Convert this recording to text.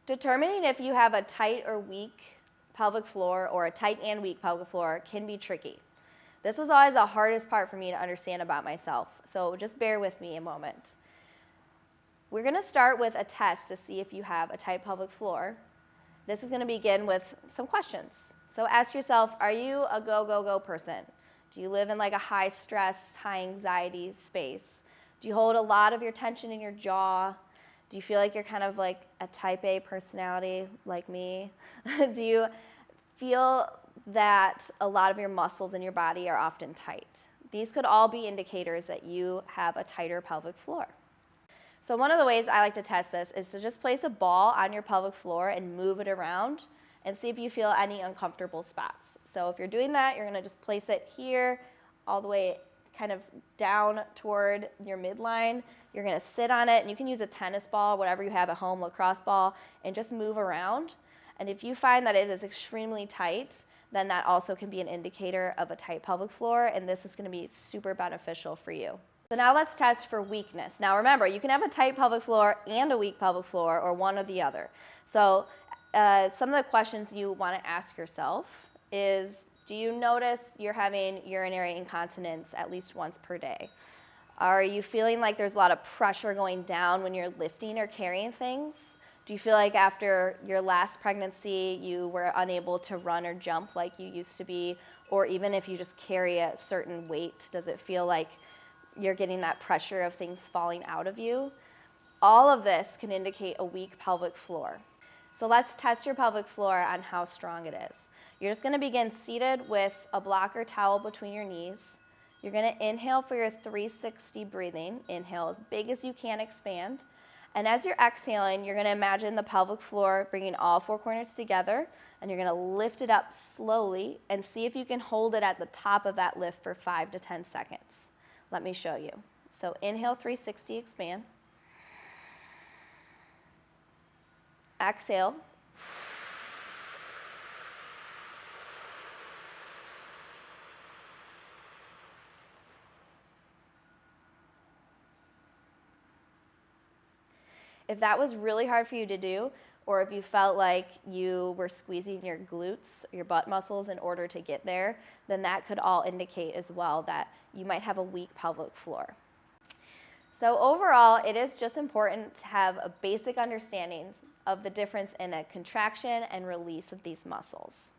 Determining if you have a tight or weak pelvic floor or a tight and weak pelvic floor can be tricky. This was always the hardest part for me to understand about myself, so just bear with me a moment. We're going to start with a test to see if you have a tight pelvic floor. This is going to begin with some questions. So ask yourself, are you a go, go, go person? Do you live in like a high stress, high anxiety space? Do you hold a lot of your tension in your jaw? Do you feel like you're kind of like a type A personality like me? Do you feel that a lot of your muscles in your body are often tight? These could all be indicators that you have a tighter pelvic floor. So one of the ways I like to test this is to just place a ball on your pelvic floor and move it around and see if you feel any uncomfortable spots. So if you're doing that, you're going to just place it here all the way kind of down toward your midline. You're going to sit on it, and you can use a tennis ball, whatever you have at home, lacrosse ball, and just move around. And if you find that it is extremely tight, then that also can be an indicator of a tight pelvic floor, and this is going to be super beneficial for you. So now let's test for weakness. Now remember, you can have a tight pelvic floor and a weak pelvic floor, or one or the other. So some of the questions you want to ask yourself is, do you notice you're having urinary incontinence at least once per day? Are you feeling like there's a lot of pressure going down when you're lifting or carrying things? Do you feel like after your last pregnancy you were unable to run or jump like you used to be? Or even if you just carry a certain weight, does it feel like you're getting that pressure of things falling out of you? All of this can indicate a weak pelvic floor. So let's test your pelvic floor on how strong it is. You're just going to begin seated with a block or towel between your knees. You're going to inhale for your 360 breathing. Inhale as big as you can, expand. And as you're exhaling, you're going to imagine the pelvic floor bringing all four corners together, and you're going to lift it up slowly and see if you can hold it at the top of that lift for 5 to 10 seconds. Let me show you. So inhale, 360, expand. Exhale. If that was really hard for you to do, or if you felt like you were squeezing your glutes, your butt muscles in order to get there, then that could all indicate as well that you might have a weak pelvic floor. So overall, it is just important to have a basic understanding of the difference in a contraction and release of these muscles.